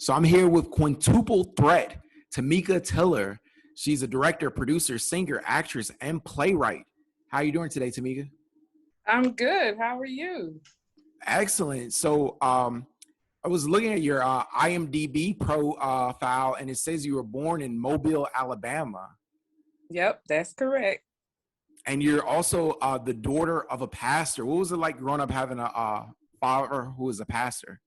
So I'm here with quintuple threat, Tomeka Tiller. She's a director, producer, singer, actress, and playwright. How are you doing today, Tomeka? I'm good. How are you? Excellent. So I was looking at your IMDb profile, and it says you were born in Mobile, Alabama. Yep, that's correct. And you're also the daughter of a pastor. What was it like growing up having a father who was a pastor?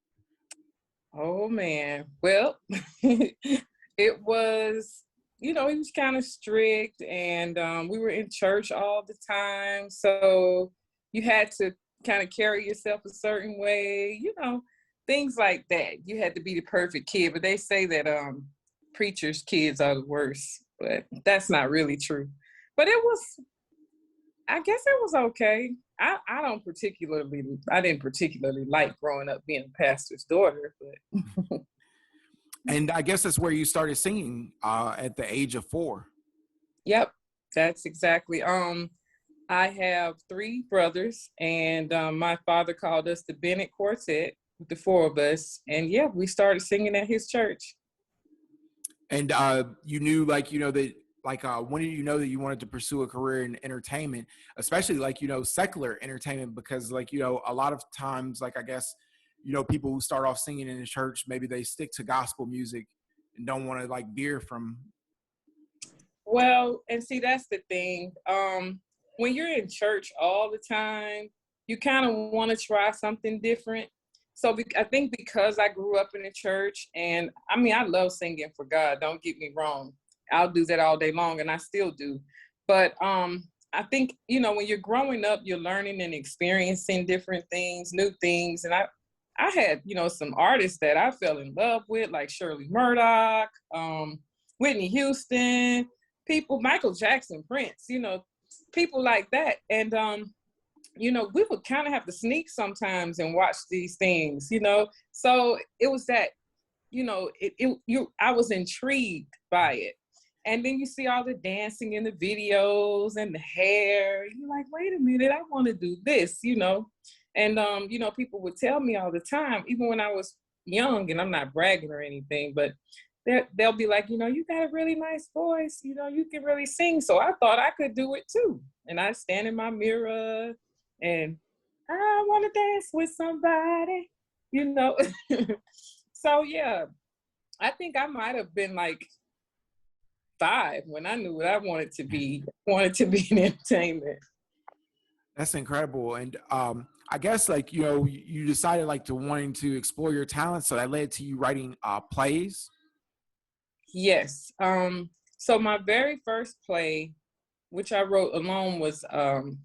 Oh man. Well, it was, he was kind of strict and we were in church all the time. So you had to kind of carry yourself a certain way, things like that. You had to be the perfect kid, but they say that preachers' kids are the worst, but that's not really true. But I guess it was okay. I didn't particularly like growing up being a pastor's daughter, but And I guess that's where you started singing at the age of 4. yep, that's exactly. I have 3 brothers, and my father called us the Bennett Quartet, with the 4 of us, and yeah, we started singing at his church. And you knew, that, when did you know that you wanted to pursue a career in entertainment, especially secular entertainment? Because a lot of times, I guess, people who start off singing in the church, maybe they stick to gospel music and don't want to veer from. Well, and see, that's the thing. When you're in church all the time, you kind of want to try something different. So I think because I grew up in the church, and I mean, I love singing for God, don't get me wrong. I'll do that all day long, and I still do. But I think, when you're growing up, you're learning and experiencing different things, new things. And I had, some artists that I fell in love with, like Shirley Murdoch, Whitney Houston, Michael Jackson, Prince, people like that. And, we would kind of have to sneak sometimes and watch these things, So it was that, I was intrigued by it. And then you see all the dancing in the videos and the hair. You're like, wait a minute, I want to do this, And, people would tell me all the time, even when I was young, and I'm not bragging or anything, but they'll be like, you got a really nice voice, you can really sing. So I thought I could do it too. And I stand in my mirror and I want to dance with somebody, So yeah, I think I might have been like 5 when I knew what I wanted to be. I wanted to be in entertainment. That's incredible. And I guess you decided to wanting to explore your talents, so that led to you writing plays. Yes. So my very first play, which I wrote alone, was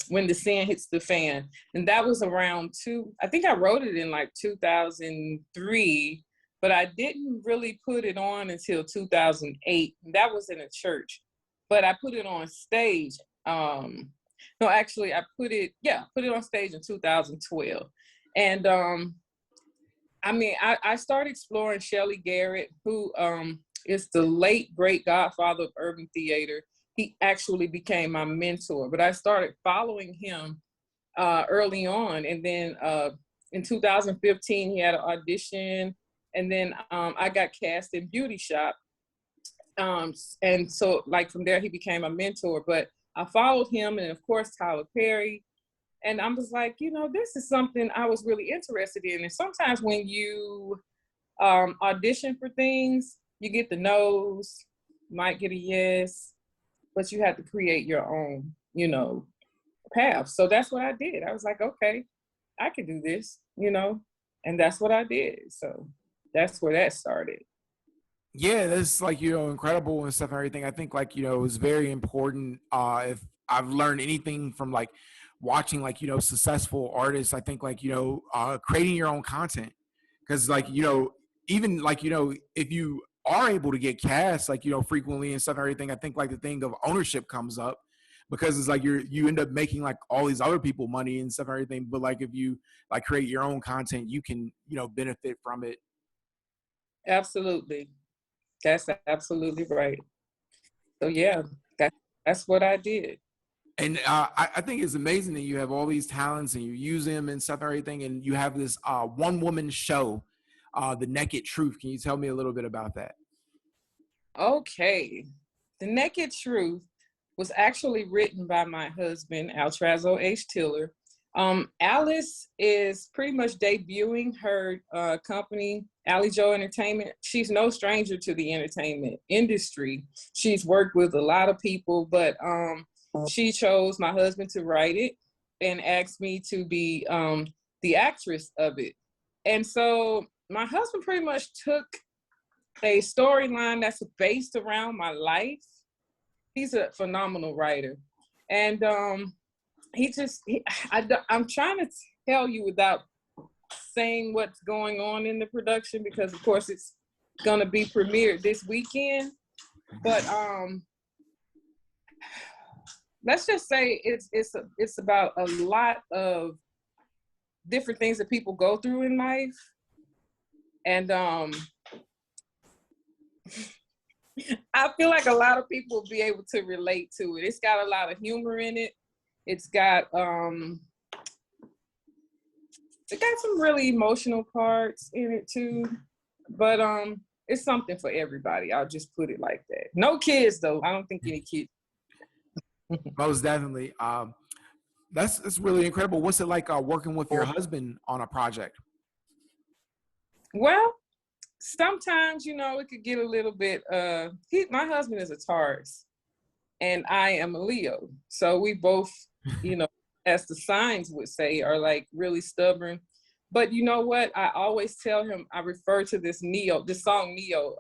When the Sin Hits the Fan. And that was around I think I wrote it in 2003, but I didn't really put it on until 2008. That was in a church, but I put it on stage. No, actually I put it on stage in 2012. And I started exploring Shelley Garrett, who is the late great godfather of urban theater. He actually became my mentor, but I started following him early on. And then in 2015, he had an audition. And then I got cast in Beauty Shop. And so from there, he became a mentor. But I followed him, and of course, Tyler Perry. And I was like, this is something I was really interested in. And sometimes when you audition for things, you get the no's, might get a yes, but you have to create your own, path. So that's what I did. I was like, okay, I can do this, and that's what I did. So that's where that started. Yeah, that's incredible and stuff and everything. I think it was very important. If I've learned anything from watching successful artists, I think creating your own content, because even if you are able to get cast frequently and stuff and everything, I think the thing of ownership comes up, because it's you end up making all these other people money and stuff and everything, but if you create your own content, you can benefit from it. Absolutely. That's absolutely right. So yeah, that's what I did. And I think it's amazing that you have all these talents and you use them and stuff and everything, and you have this one woman show The Naked Truth. Can you tell me a little bit about that? Okay. The Naked Truth was actually written by my husband, Altrazo H. Tiller. Alice is pretty much debuting her company, Alley Joe Entertainment. She's no stranger to the entertainment industry. She's worked with a lot of people, but she chose my husband to write it and asked me to be the actress of it. And so my husband pretty much took a storyline that's based around my life. He's a phenomenal writer. And I'm trying to tell you without saying what's going on in the production, because of course it's going to be premiered this weekend. But let's just say it's about a lot of different things that people go through in life. And I feel like a lot of people will be able to relate to it. It's got a lot of humor in it. It's got some really emotional parts in it too. But it's something for everybody. I'll just put it like that. No kids though. I don't think any kids. Most definitely. That's really incredible. What's it like working with your husband on a project? Well, sometimes, it could get a little bit, my husband is a Taurus and I am a Leo. So we both, as the signs would say, are like really stubborn. But you know what? I always tell him, I refer to this song Neo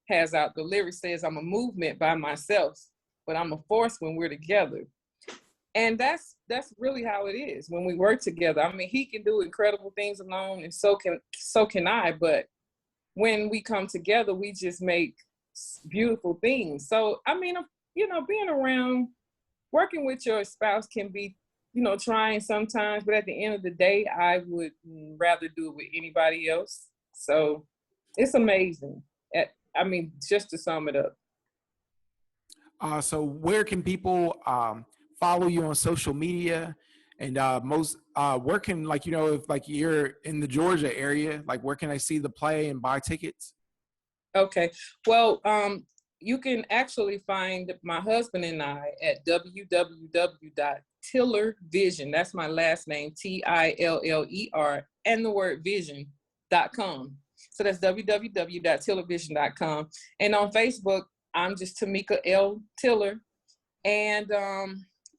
has out. The lyric says, I'm a movement by myself, but I'm a force when we're together. And that's really how it is when we work together. I mean, he can do incredible things alone, and so can I. But when we come together, we just make beautiful things. So, I mean, being around, working with your spouse can be, trying sometimes. But at the end of the day, I would rather do it with anybody else. So it's amazing. Just to sum it up. So where can people follow you on social media? And where can, if like you're in the Georgia area, like where can I see the play and buy tickets? Okay. Well, you can actually find my husband and I at www.tillervision. That's my last name, Tiller, and the word vision.com. So that's www.tillervision.com. And on Facebook, I'm just Tomeka L. Tiller. And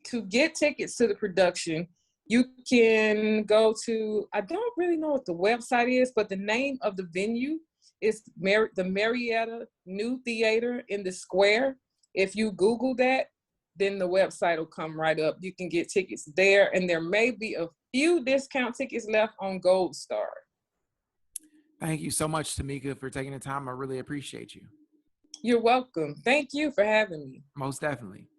to get tickets to the production, you can go to, I don't really know what the website is, but the name of the venue is the Marietta New Theater in the Square. If you Google that, then the website will come right up. You can get tickets there, and there may be a few discount tickets left on Gold Star. Thank you so much, Tomeka, for taking the time. I really appreciate you. You're welcome. Thank you for having me. Most definitely.